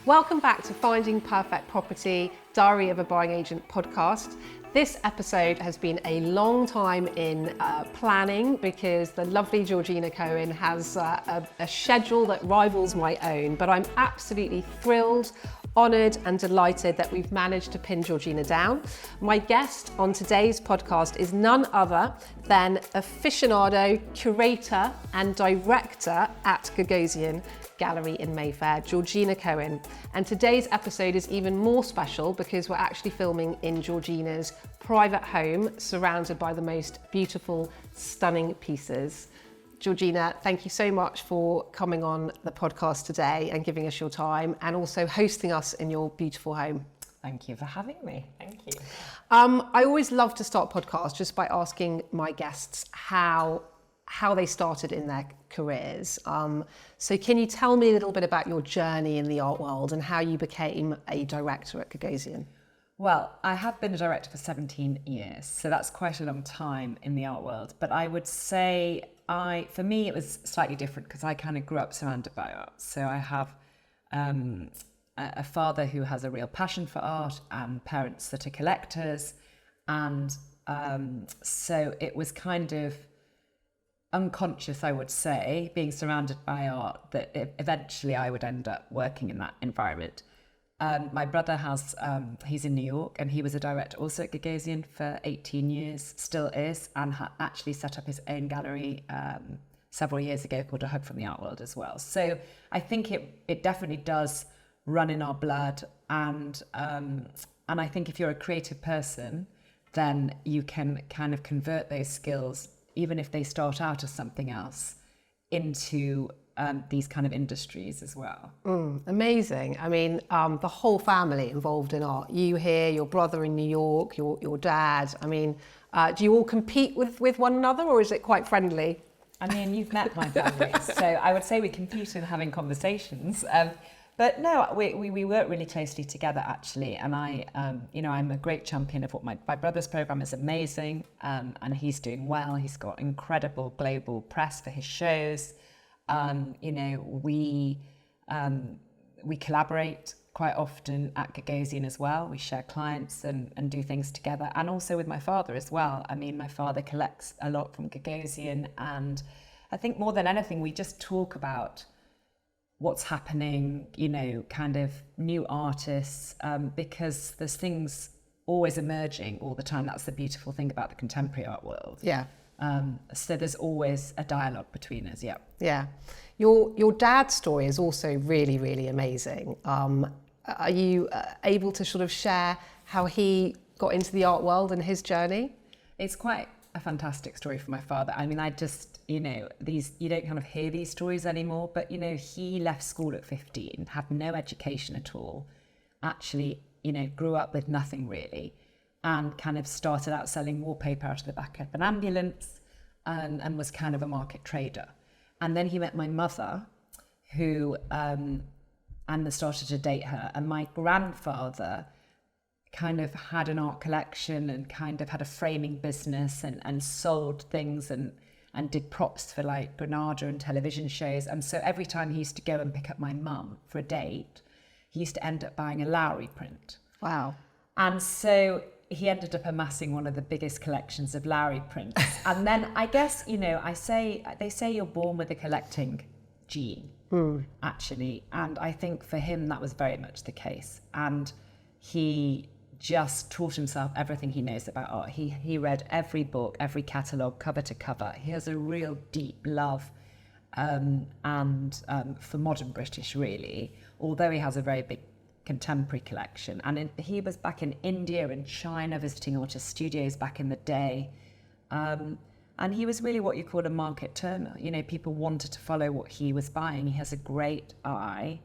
Welcome back to Finding Perfect Property, Diary of a Buying Agent podcast. This episode has been a long time in planning because the lovely Georgina Cohen has a schedule that rivals my own, but I'm absolutely thrilled, honoured and delighted that we've managed to pin Georgina down. My guest on today's podcast is none other than aficionado, curator and director at Gagosian Gallery in Mayfair, Georgina Cohen. And today's episode is even more special because we're actually filming in Georgina's private home, surrounded by the most beautiful, stunning pieces. Georgina, thank you so much for coming on the podcast today and giving us your time and also hosting us in your beautiful home. Thank you for having me. Thank you. I always love to start podcasts just by asking my guests how they started in their careers. So can you tell me a little bit about your journey in the art world and how you became a director at Gagosian? Well, I have been a director for 17 years, so that's quite a long time in the art world. But I would say for me, it was slightly different because I kind of grew up surrounded by art. So I have a father who has a real passion for art and parents that are collectors. And so it was kind of unconscious, I would say, being surrounded by art, that eventually I would end up working in that environment. My brother he's in New York, and he was a director also at Gagosian for 18 years, still is, and actually set up his own gallery several years ago called A Hug from the Art World as well. So I think it definitely does run in our blood, and I think if you're a creative person, then you can kind of convert those skills, even if they start out as something else, into these kind of industries as well. Amazing. I mean, the whole family involved in art. You here, your brother in New York, your dad. I mean, do you all compete with one another, or is it quite friendly? I mean, you've met my family, so I would say we compete in having conversations. But no, we work really closely together, actually. And I'm a great champion of what my brother's program is amazing, and he's doing well. He's got incredible global press for his shows. We collaborate quite often at Gagosian as well. We share clients and do things together, and also with my father as well. I mean, my father collects a lot from Gagosian, and I think more than anything, we just talk about what's happening, kind of new artists, because there's things always emerging all the time. That's the beautiful thing about the contemporary art world. Yeah. So there's always a dialogue between us. Yeah. Yeah. Your dad's story is also really, really amazing. Are you able to sort of share how he got into the art world and his journey? It's quite a fantastic story for my father. I mean, you don't kind of hear these stories anymore, but he left school at 15, had no education at all, actually, grew up with nothing really, and kind of started out selling wallpaper out of the back of an ambulance, and was kind of a market trader. And then he met my mother, who and started to date her. And my grandfather kind of had an art collection and kind of had a framing business and sold things and did props for like Granada and television shows. And so every time he used to go and pick up my mum for a date, he used to end up buying a Lowry print. Wow. And so he ended up amassing one of the biggest collections of Lowry prints. And then I guess, they say you're born with a collecting gene, actually. And I think for him, that was very much the case. And he just taught himself everything he knows about art. He read every book, every catalogue, cover to cover. He has a real deep love for modern British, really, although he has a very big contemporary collection. And he was back in India and China visiting artist studios back in the day. And he was really what you call a market turner. People wanted to follow what he was buying. He has a great eye.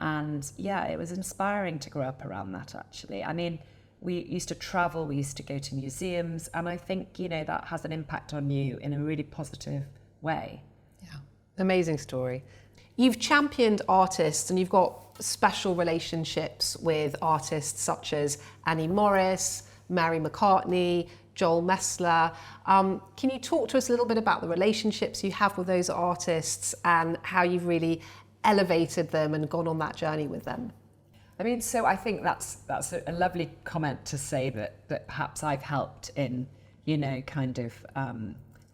And yeah, it was inspiring to grow up around that, actually. I mean, we used to travel, we used to go to museums, and I think, that has an impact on you in a really positive way. Yeah, amazing story. You've championed artists and you've got special relationships with artists such as Morris, Mary McCartney, Joel Mesler. Can you talk to us a little bit about the relationships you have with those artists and how you've really elevated them and gone on that journey with them? I mean, so I think that's a lovely comment to say that perhaps I've helped in, kind of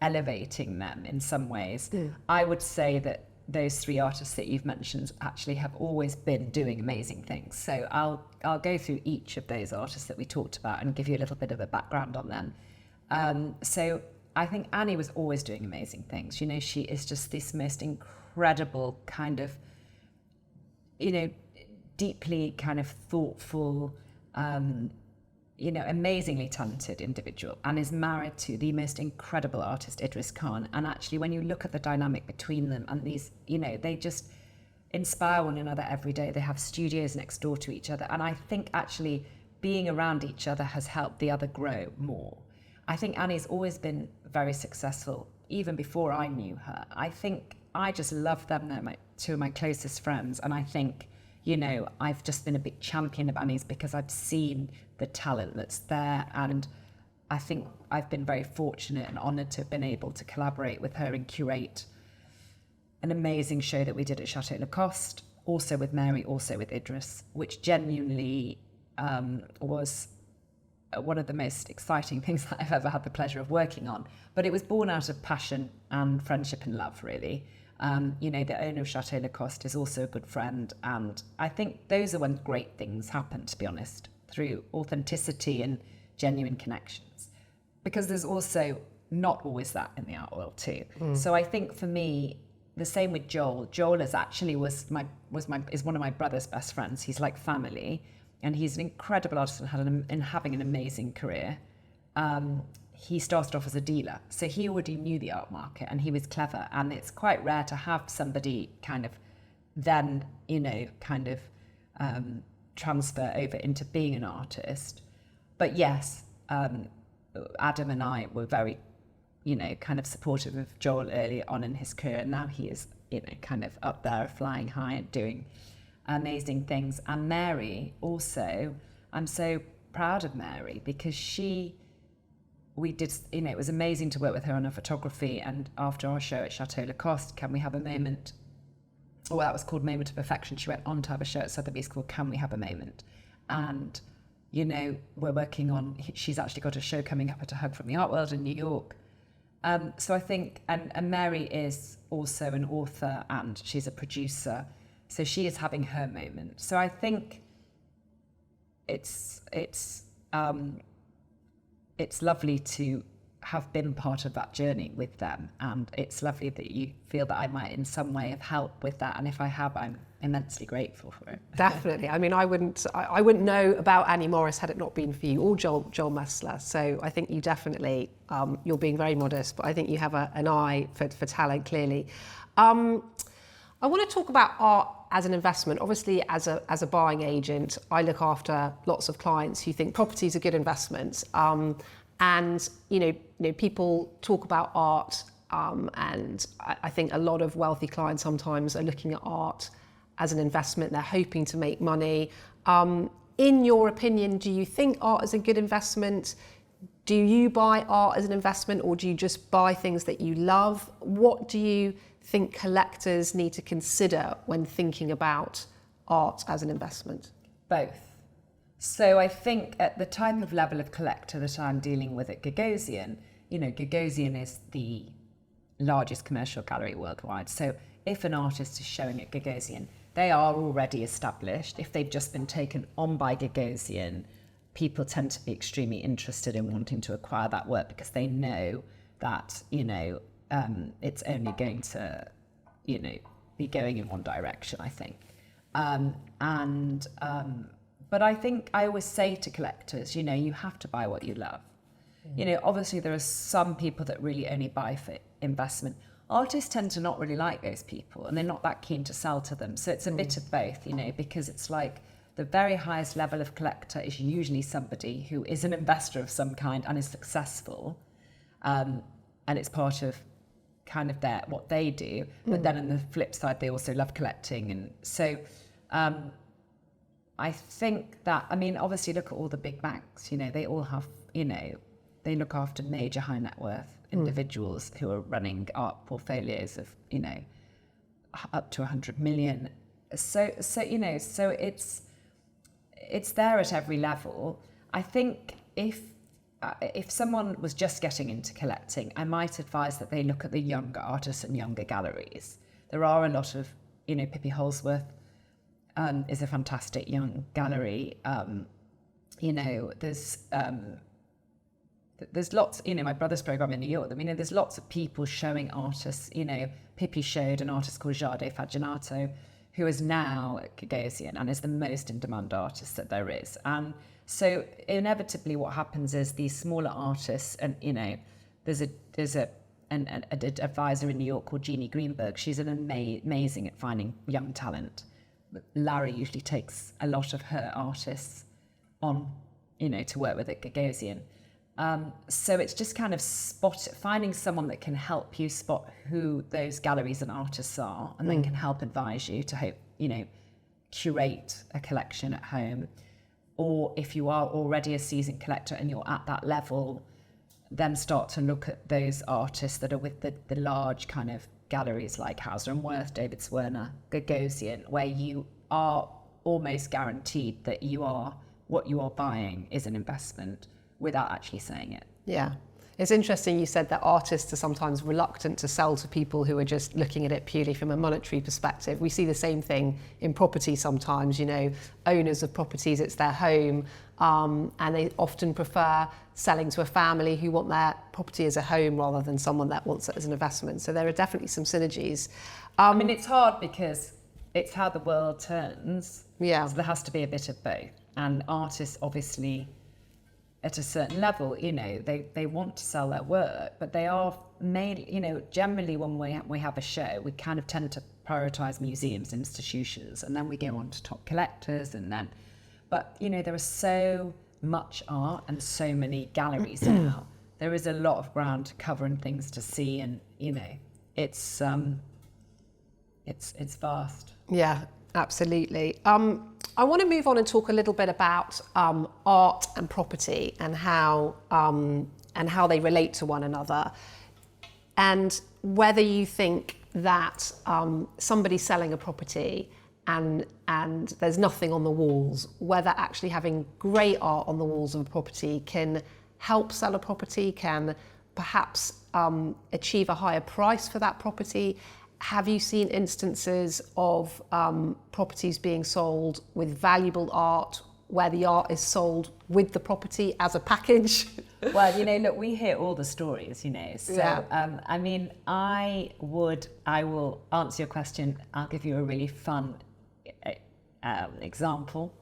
elevating them in some ways. I would say that those three artists that you've mentioned actually have always been doing amazing things. So I'll go through each of those artists that we talked about and give you a little bit of a background on them. So I think Annie was always doing amazing things. She is just this most incredible kind of, deeply kind of thoughtful, amazingly talented individual, and is married to the most incredible artist, Idris Khan. And actually, when you look at the dynamic between them and these, they just inspire one another every day. They have studios next door to each other. And I think actually being around each other has helped the other grow more. I think Annie's always been very successful, even before I knew her. I think I just love them. They're two of my closest friends. And I think, I've just been a big champion of Annie's because I've seen the talent that's there. And I think I've been very fortunate and honoured to have been able to collaborate with her and curate an amazing show that we did at Chateau Lacoste, also with Mary, also with Idris, which genuinely was one of the most exciting things that I've ever had the pleasure of working on. But it was born out of passion and friendship and love, really. The owner of Chateau Lacoste is also a good friend. And I think those are when great things happen, to be honest, through authenticity and genuine connections. Because there's also not always that in the art world too. So I think for me, the same with Joel. Joel is actually is one of my brother's best friends. He's like family. And he's an incredible artist and having an amazing career. He started off as a dealer, so he already knew the art market and he was clever. And it's quite rare to have somebody kind of then, transfer over into being an artist. But yes, Adam and I were very, kind of supportive of Joel early on in his career. And now he is, kind of up there flying high and doing amazing things. And Mary also, I'm so proud of Mary because we did, it was amazing to work with her on her photography. And after our show at Chateau Lacoste, Can We Have a Moment? Well, that was called Moment of Perfection. She went on to have a show at Sotheby's called Can We Have a Moment? And, we're working on, she's actually got a show coming up at A Hug from the Art World in New York. So I think, and Mary is also an author and she's a producer. So she is having her moment. So I think it's lovely to have been part of that journey with them. And it's lovely that you feel that I might in some way have helped with that. And if I have, I'm immensely grateful for it. Definitely. I mean, I wouldn't know about Annie Morris had it not been for you or Joel Mesler. So I think you definitely, you're being very modest, but I think you have an eye for talent, clearly. I want to talk about art as an investment. Obviously, as a buying agent, I look after lots of clients who think property is a good investment. And people talk about art, and I think a lot of wealthy clients sometimes are looking at art as an investment. They're hoping to make money. In your opinion, do you think art is a good investment? Do you buy art as an investment, or do you just buy things that you love? What do you think collectors need to consider when thinking about art as an investment? Both. So I think at the type of level of collector that I'm dealing with at Gagosian, Gagosian is the largest commercial gallery worldwide. So if an artist is showing at Gagosian, they are already established. If they've just been taken on by Gagosian, people tend to be extremely interested in wanting to acquire that work because they know that, it's only going to, be going in one direction, I think. But I think I always say to collectors, you have to buy what you love. Obviously there are some people that really only buy for investment. Artists tend to not really like those people and they're not that keen to sell to them. So it's a bit of both, because it's like the very highest level of collector is usually somebody who is an investor of some kind and is successful. And it's part of kind of what they do. But then on the flip side, they also love collecting. And so I think that, obviously look at all the big banks, they all have, they look after major high net worth individuals who are running art portfolios of, up to 100 million. So it's, it's there at every level. I think if someone was just getting into collecting, I might advise that they look at the younger artists and younger galleries. There are a lot of, Pippi Holsworth is a fantastic young gallery. There's lots, my brother's program in New York, there's lots of people showing artists. Pippi showed an artist called Jade Faginato, who is now at Gagosian and is the most in-demand artist that there is. And so inevitably what happens is these smaller artists, and, there's an advisor in New York called Jeannie Greenberg. She's an amazing at finding young talent. But Larry usually takes a lot of her artists on, to work with at Gagosian. So it's just kind of finding someone that can help you spot who those galleries and artists are, and then can help advise you to curate a collection at home. Or if you are already a seasoned collector and you're at that level, then start to look at those artists that are with the large kind of galleries like Hauser and Wirth, David Swerner, Gagosian, where you are almost guaranteed that what you are buying is an investment without actually saying it. Yeah. It's interesting you said that artists are sometimes reluctant to sell to people who are just looking at it purely from a monetary perspective. We see the same thing in property sometimes, owners of properties, it's their home, and they often prefer selling to a family who want their property as a home rather than someone that wants it as an investment. So there are definitely some synergies. It's hard because it's how the world turns. Yeah. So there has to be a bit of both. And artists obviously, at a certain level, they want to sell their work, but they are made, generally when we have a show, we kind of tend to prioritize museums, institutions, and then we go on to top collectors, but there is so much art and so many galleries now. There is a lot of ground to cover and things to see, and it's vast. Yeah, absolutely. I want to move on and talk a little bit about art and property and how they relate to one another, and whether you think that somebody selling a property and there's nothing on the walls, whether actually having great art on the walls of a property can help sell a property, can perhaps achieve a higher price for that property. Have you seen instances of properties being sold with valuable art where the art is sold with the property as a package? Well, look, we hear all the stories, So, yeah. I will answer your question. I'll give you a really fun example,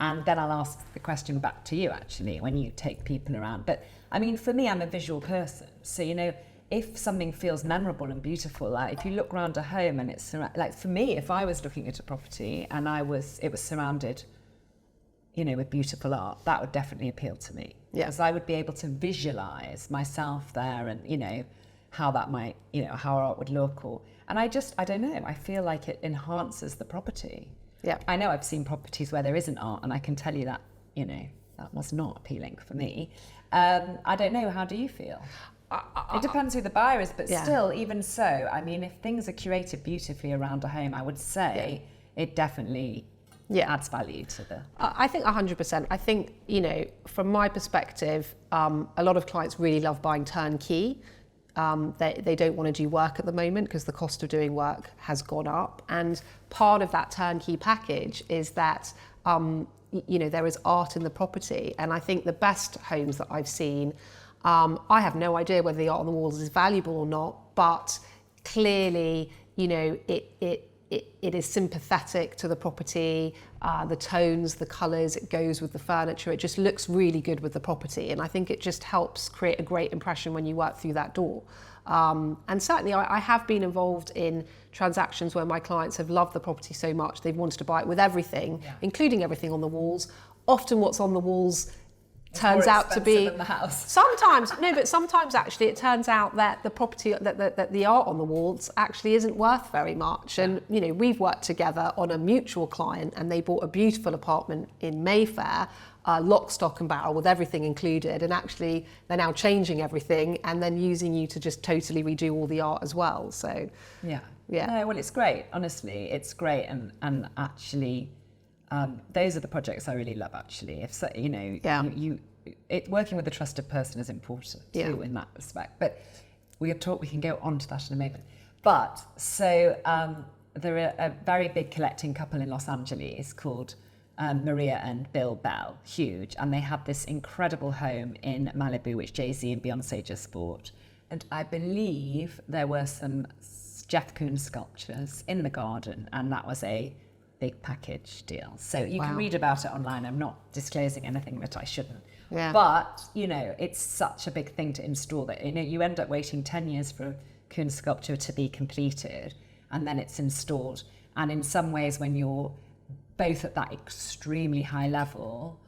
and then I'll ask the question back to you, actually, when you take people around. But, for me, I'm a visual person. So, if something feels memorable and beautiful, like if you look around a home and it's like, for me, if I was looking at a property and it was surrounded, with beautiful art, that would definitely appeal to me. Yeah. Because I would be able to visualize myself there and, how that might, how art would look, and I don't know, I feel like it enhances the property. Yeah. I know I've seen properties where there isn't art, and I can tell you that, that was not appealing for me. I don't know, how do you feel? It depends who the buyer is, but still, even so, if things are curated beautifully around a home, I would say it definitely adds value to the... I think 100%. I think, from my perspective, a lot of clients really love buying turnkey. They don't want to do work at the moment because the cost of doing work has gone up. And part of that turnkey package is that, there is art in the property. And I think the best homes that I've seen, I have no idea whether the art on the walls is valuable or not, but clearly, it is sympathetic to the property, the tones, the colours, it goes with the furniture, it just looks really good with the property. And I think it just helps create a great impression when you work through that door. And certainly I have been involved in transactions where my clients have loved the property so much, they've wanted to buy it with everything, including everything on the walls. Often what's on the walls turns out to be than the house. Sometimes actually it turns out that the property, that the art on the walls actually isn't worth very much. And we've worked together on a mutual client, and they bought a beautiful apartment in Mayfair, lock, stock and barrel with everything included, and actually they're now changing everything and then using you to just totally redo all the art as well. So yeah. No, well, it's great, honestly, it's great. And actually those are the projects I really love, actually. If so, working with a trusted person is important too in that respect. But we can go on to that in a moment. But so there are a very big collecting couple in Los Angeles called Maria and Bill Bell, huge, and they have this incredible home in Malibu, which Jay-Z and Beyonce just bought. And I believe there were some Jeff Koons sculptures in the garden, and that was a big package deal. So you can read about it online. I'm not disclosing anything that I shouldn't. Yeah. But, it's such a big thing to install that, you end up waiting 10 years for a Koons sculpture to be completed, and then it's installed. And in some ways, when you're both at that extremely high level,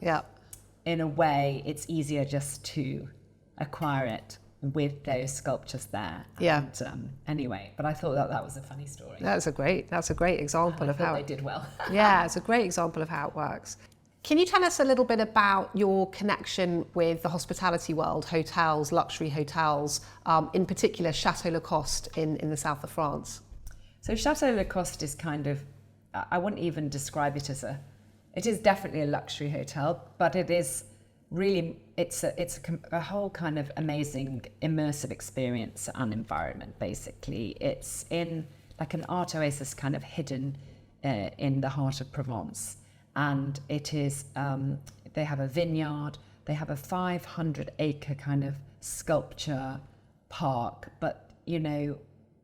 in a way, it's easier just to acquire it with those sculptures there. And, anyway, but I thought that was a funny story. That's a great example of how they did well. Yeah, it's a great example of how it works. Can you tell us a little bit about your connection with the hospitality world, hotels, luxury hotels, in particular Chateau Lacoste in the south of France? So Chateau Lacoste is kind of, I wouldn't even describe it as it is definitely a luxury hotel, but it is really, it's a whole kind of amazing immersive experience and environment, basically. It's in like an art oasis kind of hidden in the heart of Provence. And it is, they have a vineyard, they have a 500-acre kind of sculpture park, but,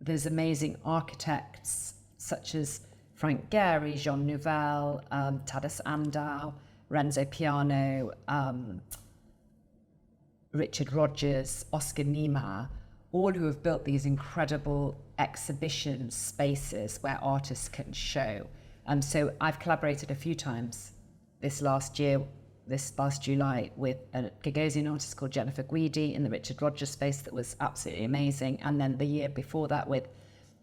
there's amazing architects such as Frank Gehry, Jean Nouvel, Tadas Andau, Renzo Piano, Richard Rogers, Oscar Niemeyer, all who have built these incredible exhibition spaces where artists can show. So I've collaborated a few times this last July, with a Gagosian artist called Jennifer Guidi in the Richard Rogers space that was absolutely amazing. And then the year before that with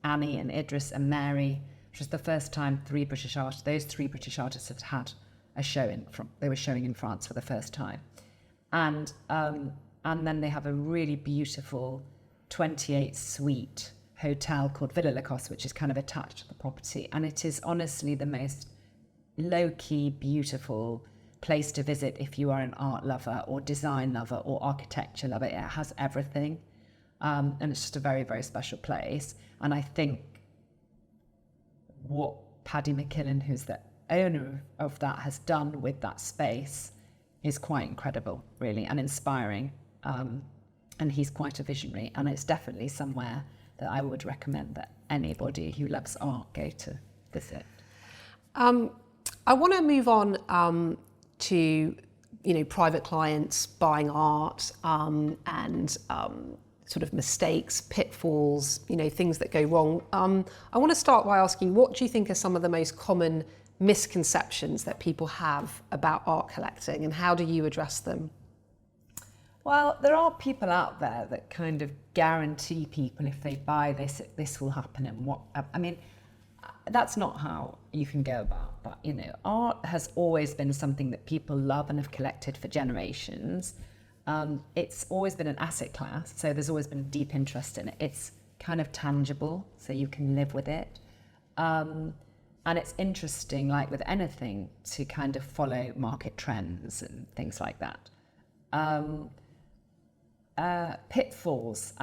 Annie and Idris and Mary, which was the first time those three British artists had a show they were showing in France for the first time. And then they have a really beautiful 28-suite hotel called Villa Lacoste, which is kind of attached to the property. And it is honestly the most low-key, beautiful place to visit if you are an art lover or design lover or architecture lover. It has everything. And it's just a very, very special place. And I think what Paddy McKillen, who's the owner of that, has done with that space is quite incredible, really, and inspiring. And he's quite a visionary. And it's definitely somewhere that I would recommend that anybody who loves art go to visit. I want to move on to private clients buying art and sort of mistakes, pitfalls, things that go wrong. I want to start by asking, what do you think are some of the most common misconceptions that people have about art collecting, and how do you address them? Well, there are people out there that kind of guarantee people if they buy this will happen, and that's not how you can go about that. Art has always been something that people love and have collected for generations. It's always been an asset class, so there's always been a deep interest in it. It's kind of tangible, so you can live with it. And it's interesting, like with anything, to kind of follow market trends and things like that. Pitfalls.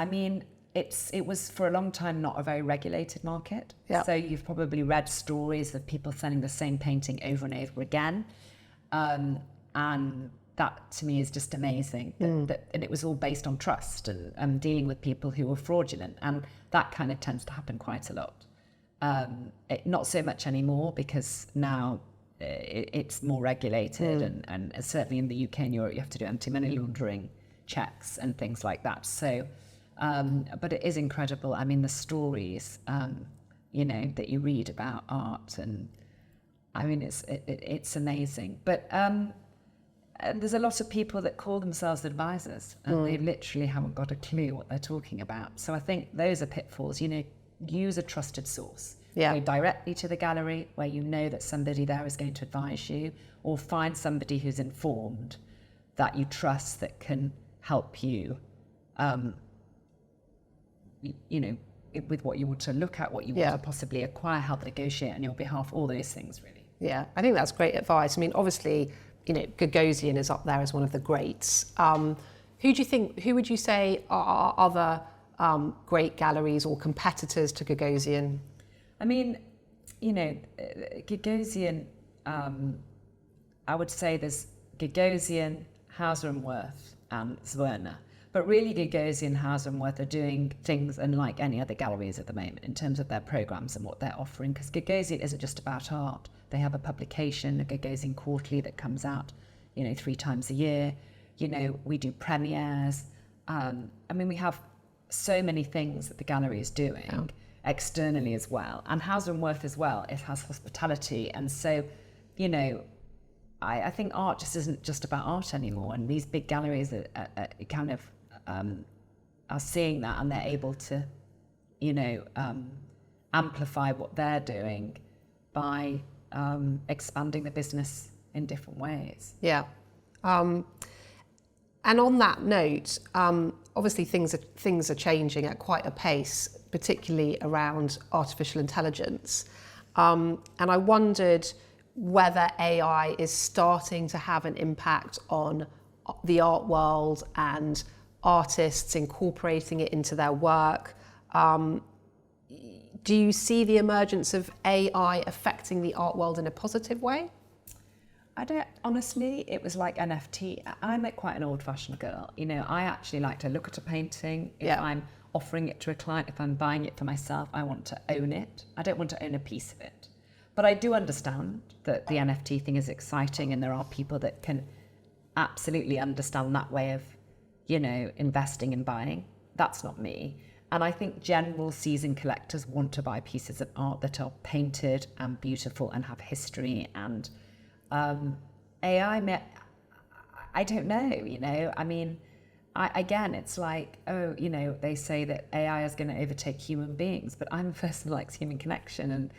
It was for a long time not a very regulated market. Yep. So you've probably read stories of people selling the same painting over and over again. And that to me is just amazing. And it was all based on trust and dealing with people who were fraudulent. And that kind of tends to happen quite a lot. Not so much anymore, because now it's more regulated and certainly in the UK and Europe you have to do anti-money laundering checks and things like that. So, but it is incredible. The stories, that you read about art, and it's amazing. But there's a lot of people that call themselves advisors, and they literally haven't got a clue what they're talking about. So I think those are pitfalls. Use a trusted source. Go directly to the gallery where you know that somebody there is going to advise you, or find somebody who's informed, that you trust, that can help you, with what you want to look at, what you want to possibly acquire, help negotiate on your behalf, all those things, really. Yeah, I think that's great advice. I mean, obviously, Gagosian is up there as one of the greats. Who would you say are other great galleries or competitors to Gagosian? I mean, Gagosian, I would say there's Gagosian, Hauser and Wirth, and Zwirner. But really, Gagosian, Hauser and Wirth are doing things unlike any other galleries at the moment in terms of their programs and what they're offering, because Gagosian isn't just about art. They have a publication, a Gagosian Quarterly, that comes out, 3 times a year. We do premieres. We have so many things that the gallery is doing externally as well. And Hauser and Wirth as well, it has hospitality. And so, I think art just isn't just about art anymore. And these big galleries are seeing that, and they're able to, amplify what they're doing by expanding the business in different ways. Yeah. And on that note, obviously things are changing at quite a pace, particularly around artificial intelligence. And I wondered whether AI is starting to have an impact on the art world and artists incorporating it into their work. Do you see the emergence of AI affecting the art world in a positive way? I don't, honestly, it was like NFT. I'm quite an old-fashioned girl. I actually like to look at a painting. If I'm offering it to a client, if I'm buying it for myself, I want to own it. I don't want to own a piece of it. But I do understand that the NFT thing is exciting, and there are people that can absolutely understand that way of, investing and buying. That's not me. And I think general seasoned collectors want to buy pieces of art that are painted and beautiful and have history. And AI, I don't know, again, it's like, they say that AI is going to overtake human beings, but I'm a person who likes human connection. And,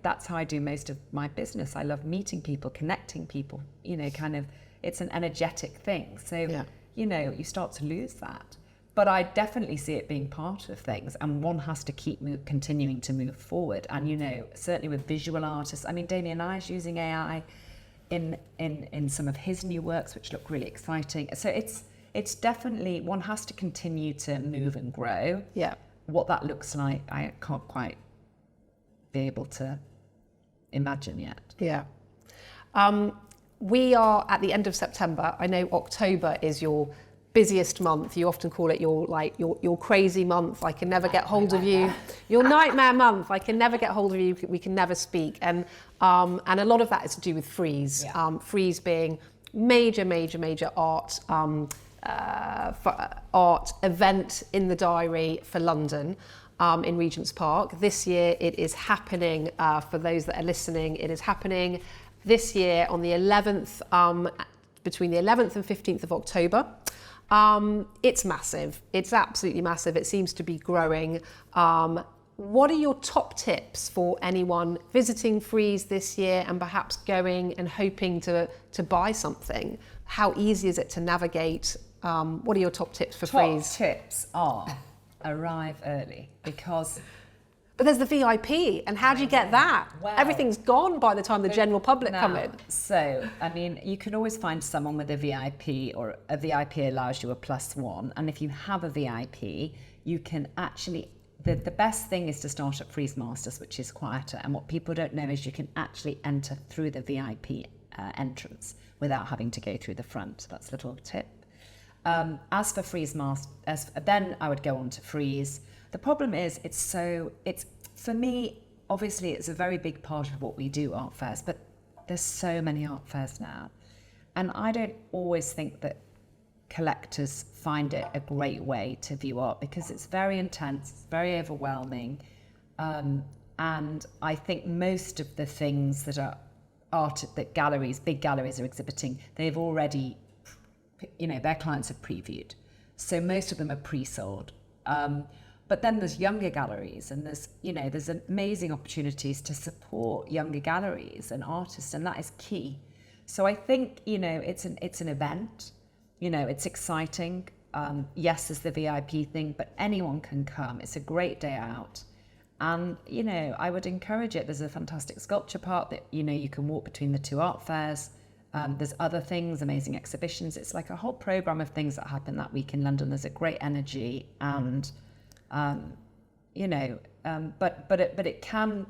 that's how I do most of my business. I love meeting people, connecting people, it's an energetic thing. So, you start to lose that. But I definitely see it being part of things, and one has to keep continuing to move forward. And, certainly with visual artists, Damien Nye is using AI in some of his new works, which look really exciting. So it's definitely, one has to continue to move and grow. Yeah. What that looks like, I can't quite be able to imagine yet. Yeah. We are at the end of September. I know October is your busiest month. You often call it your crazy month. I can never get hold of you. Your nightmare month. I can never get hold of you. We can never speak. And a lot of that is to do with Frieze. Yeah. Frieze being major art art event in the diary for London. In Regent's Park. This year it is happening, for those that are listening, it is happening this year on the 11th, between the 11th and 15th of October. It's massive. It's absolutely massive. It seems to be growing. What are your top tips for anyone visiting Frieze this year and perhaps going and hoping to buy something? How easy is it to navigate? What are your top tips for Frieze? Top tips are arrive early, because... But there's the VIP, and how do you get that? Well, everything's gone by the time the general public come in. So, you can always find someone with a VIP, or a VIP allows you a +1. And if you have a VIP, you can actually... The best thing is to start at Frieze Masters, which is quieter. And what people don't know is you can actually enter through the VIP entrance without having to go through the front. So that's a little tip. As for Frieze Masters, then I would go on to Frieze. The problem is, it's for me, obviously it's a very big part of what we do, art fairs, but there's so many art fairs now. And I don't always think that collectors find it a great way to view art, because it's very intense, it's very overwhelming. And I think most of the things that are art that big galleries are exhibiting, they've already, their clients have previewed. So most of them are pre-sold. But then there's younger galleries, and there's amazing opportunities to support younger galleries and artists, and that is key. So I think, it's an event, it's exciting. Yes, there's the VIP thing, but anyone can come. It's a great day out. And, you know, I would encourage it. There's a fantastic sculpture park that, you know, you can walk between the two art fairs. There's other things, amazing exhibitions. It's like a whole program of things that happen that week in London. There's a great energy, and you know, but it can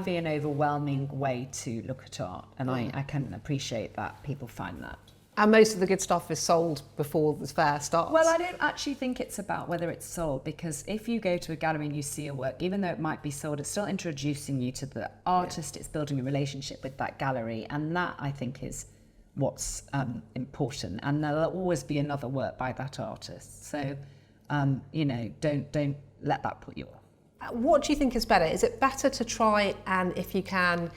be an overwhelming way to look at art, and I can appreciate that people find that. And most of the good stuff is sold before the fair starts. Well, I don't actually think it's about whether it's sold, because if you go to a gallery and you see a work, even though it might be sold, it's still introducing you to the artist. It's building a relationship with that gallery, and that, I think, is what's important. And there'll always be another work by that artist. So, you know, don't let that put you off. What do you think is better? Is it better to try and, if you can,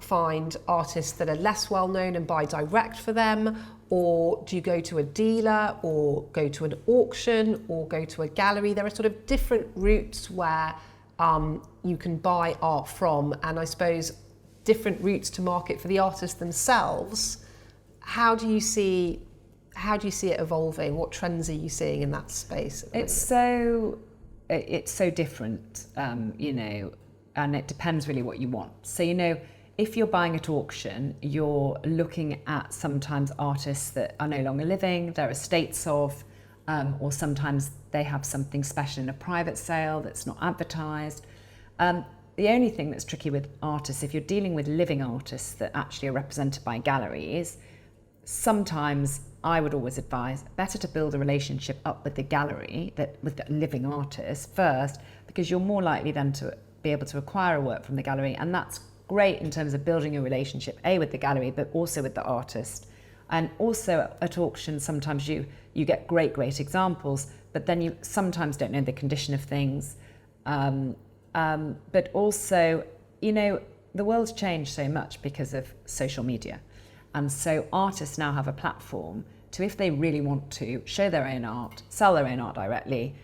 find artists that are less well known and buy direct for them, or do you go to a dealer, or go to an auction, or go to a gallery? There are sort of different routes where you can buy art from, and I suppose different routes to market for the artists themselves. How do you see it evolving? What trends are you seeing in that space? It's so different, you know, and it depends really what you want. So, you know, if you're buying at auction, you're looking at sometimes artists that are no longer living, they're estates of, or sometimes they have something special in a private sale that's not advertised. The only thing that's tricky with artists, if you're dealing with living artists that actually are represented by galleries, sometimes I would always advise better to build a relationship up with the gallery, with the living artist first, because you're more likely then to be able to acquire a work from the gallery, and that's great in terms of building a relationship, with the gallery, but also with the artist. And also at auction, sometimes you get great examples, but then you sometimes don't know the condition of things. But also, you know, the world's changed so much because of social media. And so artists now have a platform to, if they really want to, show their own art, sell their own art directly.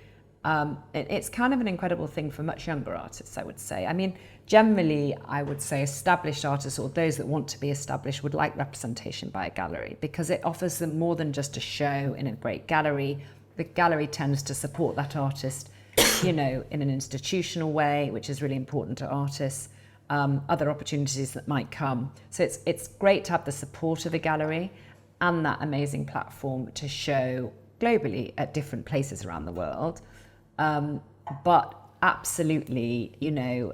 It's kind of an incredible thing for much younger artists, I would say. I mean, generally, I would say established artists, or those that want to be established, would like representation by a gallery, because it offers them more than just a show in a great gallery. The gallery tends to support that artist, you know, in an institutional way, which is really important to artists. Other opportunities that might come. So it's great to have the support of a gallery and that amazing platform to show globally at different places around the world. But absolutely, you know,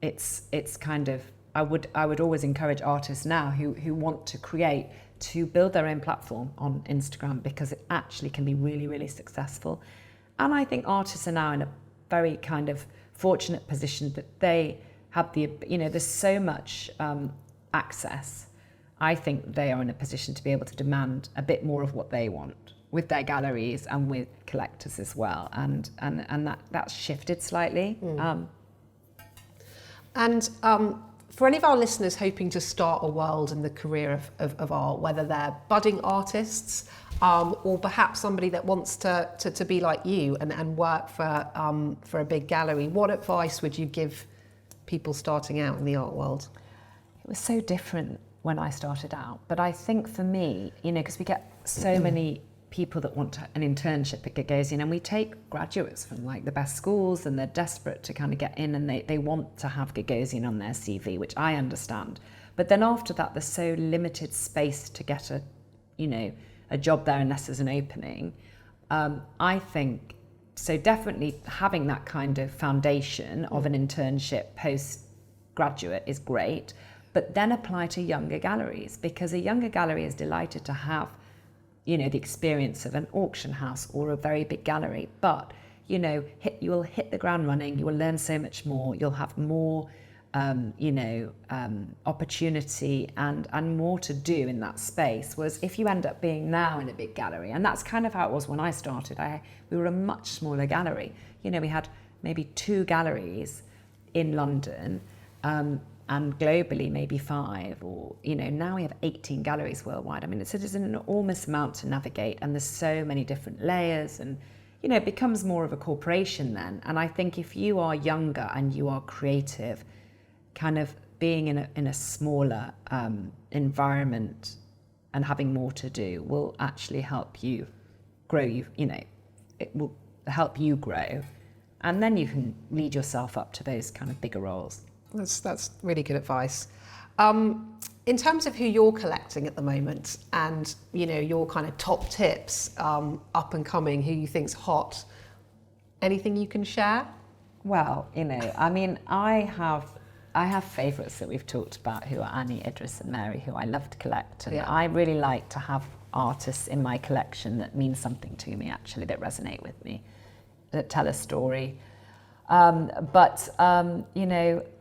it's kind of, I would always encourage artists now who want to create to build their own platform on Instagram, because it actually can be really, really successful. And I think artists are now in a very kind of fortunate position that they have the, you know, there's so much access. I think they are in a position to be able to demand a bit more of what they want with their galleries and with collectors as well, and that's shifted slightly. For any of our listeners hoping to start a world in the career of art, whether they're budding artists, or perhaps somebody that wants to be like you and work for a big gallery, what advice would you give people starting out in the art world? It was so different when I started out, but I think for me, you know, because we get so many people that want an internship at Gagosian, and we take graduates from like the best schools, and they're desperate to kind of get in, and they want to have Gagosian on their CV, which I understand. But then after that, there's so limited space to get a job there unless there's an opening. I think, so definitely having that kind of foundation of an internship postgraduate is great, but then apply to younger galleries, because a younger gallery is delighted to have, you know, the experience of an auction house or a very big gallery, but, you know, you will hit the ground running, you will learn so much more, you'll have more, opportunity and more to do in that space. Whereas if you end up being now in a big gallery, and that's kind of how it was when I started, we were a much smaller gallery. You know, we had maybe 2 galleries in London, and globally maybe 5, or, you know, now we have 18 galleries worldwide. I mean, it's an enormous amount to navigate, and there's so many different layers, and, you know, it becomes more of a corporation then. And I think if you are younger and you are creative, kind of being in a smaller environment and having more to do will actually help you grow. You know, it will help you grow And then you can lead yourself up to those kind of bigger roles. That's really good advice. In terms of who you're collecting at the moment, and your kind of top tips, up and coming, who you think's hot, anything you can share? Well, I mean, I have favourites that we've talked about, who are Annie, Idris, and Mary, who I love to collect, and I really like to have artists in my collection that mean something to me, actually, that resonate with me, that tell a story.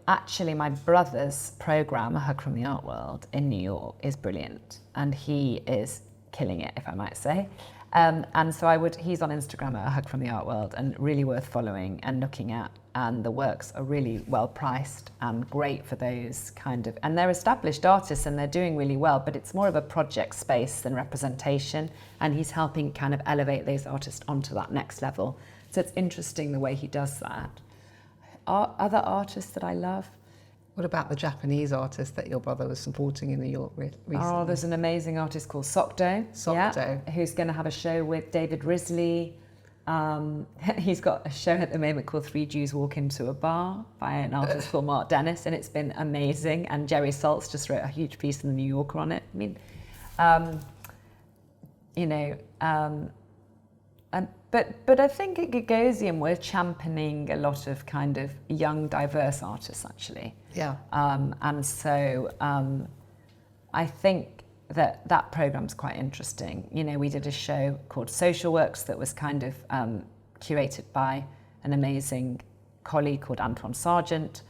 Actually, my brother's programme, A Hug from the Art World in New York, is brilliant, and he is killing it, if I might say. And so he's on Instagram at A Hug from the Art World, and really worth following and looking at. And the works are really well priced and great for those kind of, and they're established artists and they're doing really well, but it's more of a project space than representation. And he's helping kind of elevate those artists onto that next level. So it's interesting the way he does that. Other artists that I love. What about the Japanese artist that your brother was supporting in New York recently? Oh, there's an amazing artist called Sokdo. Who's going to have a show with David Risley. He's got a show at the moment called Three Jews Walk Into a Bar by an artist called Mark Dennis, and it's been amazing. And Jerry Saltz just wrote a huge piece in the New Yorker on it. I mean, But I think at Gagosian we're championing a lot of kind of young, diverse artists, actually. Yeah. And so I think that programme's quite interesting. We did a show called Social Works that was kind of curated by an amazing colleague called Antoine Sargent.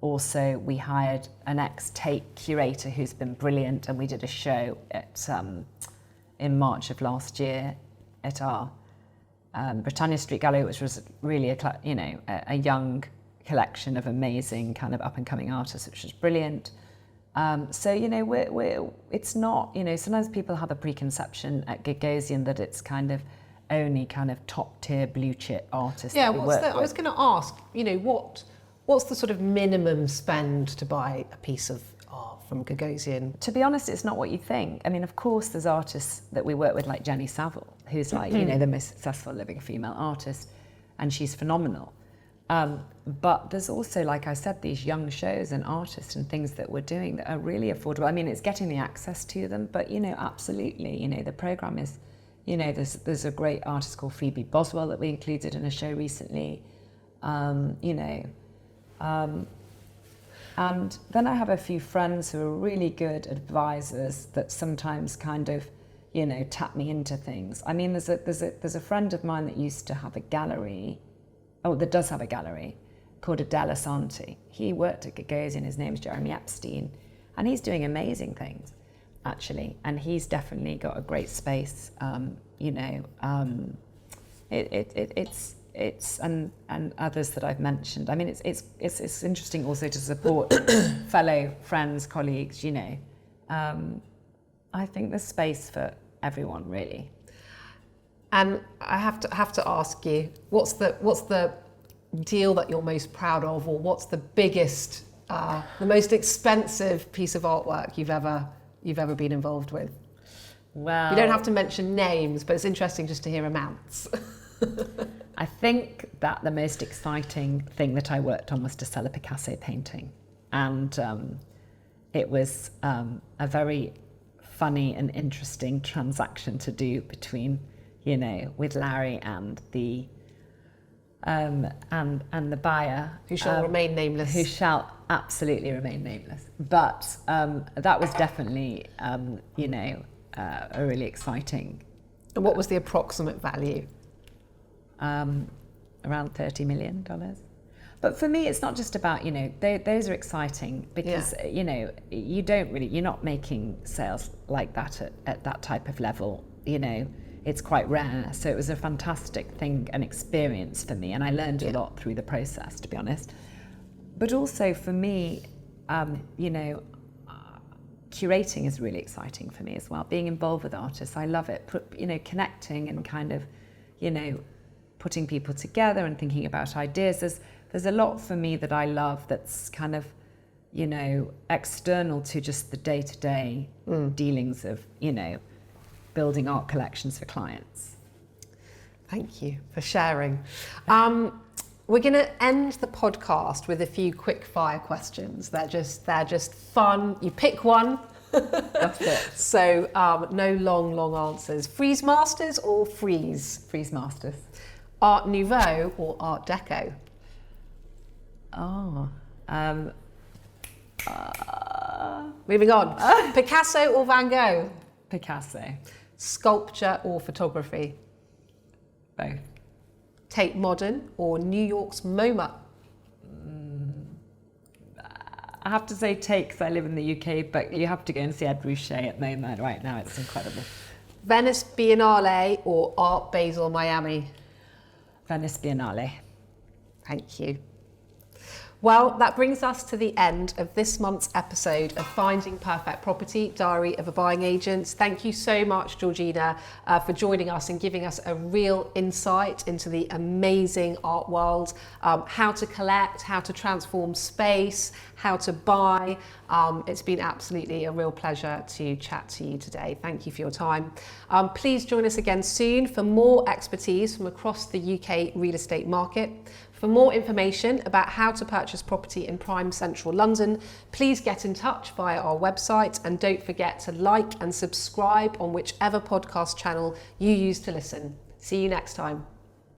Also, we hired an ex-Tate curator who's been brilliant, and we did a show at in March of last year at our Britannia Street Gallery, which was really a young collection of amazing kind of up-and-coming artists, which was brilliant. It's not, sometimes people have a preconception at Gagosian that it's kind of only kind of top-tier blue-chip artists. Yeah, I was going to ask, what's the sort of minimum spend to buy a piece of art from Gagosian? To be honest, it's not what you think. I mean, of course, there's artists that we work with, like Jenny Saville, who's like, the most successful living female artist, and she's phenomenal. But there's also, like I said, these young shows and artists and things that we're doing that are really affordable. I mean, it's getting the access to them, but, absolutely, the programme is, there's a great artist called Phoebe Boswell that we included in a show recently, And then I have a few friends who are really good advisors that sometimes kind of, tap me into things. I mean, there's a friend of mine that used to have a gallery, that does have a gallery, called Adele Asante. He worked at Gagosian, his name's Jeremy Epstein, and he's doing amazing things, actually. And he's definitely got a great space, it's and others that I've mentioned. I mean, it's interesting also to support fellow friends, colleagues. I think there's space for everyone, really. And I have to ask you, what's the deal that you're most proud of, or what's the biggest, the most expensive piece of artwork you've ever been involved with? Well, you don't have to mention names, but it's interesting just to hear amounts. I think that the most exciting thing that I worked on was to sell a Picasso painting, and it was a very funny and interesting transaction to do between, with Larry and the buyer, who shall remain nameless. Who shall absolutely remain nameless. But that was definitely, a really exciting. And what was the approximate value? Around $30 million. But for me, it's not just about, those are exciting because, you're not making sales like that at that type of level, it's quite rare. So it was a fantastic thing, an experience for me. And I learned a lot through the process, to be honest. But also for me, curating is really exciting for me as well. Being involved with artists, I love it. Connecting and kind of, putting people together and thinking about ideas. There's a lot for me that I love that's kind of, external to just the day-to-day dealings of, building art collections for clients. Thank you for sharing. We're going to end the podcast with a few quick fire questions. They're just fun. You pick one. That's it. So no long answers. Freeze Masters or Freeze? Freeze Masters. Art Nouveau or Art Deco? Moving on. Picasso or Van Gogh? Picasso. Sculpture or photography? Both. Tate Modern or New York's MoMA? I have to say Tate because I live in the UK, but you have to go and see Ed Ruscha at MoMA right now. It's incredible. Venice Biennale or Art Basel Miami? Venice Biennale. Thank you. Well, that brings us to the end of this month's episode of Finding Perfect Property, Diary of a Buying Agent. Thank you so much, Georgina, for joining us and giving us a real insight into the amazing art world, how to collect, how to transform space, how to buy. It's been absolutely a real pleasure to chat to you today. Thank you for your time. Please join us again soon for more expertise from across the UK real estate market. For more information about how to purchase property in prime central London, please get in touch via our website, and don't forget to like and subscribe on whichever podcast channel you use to listen. See you next time.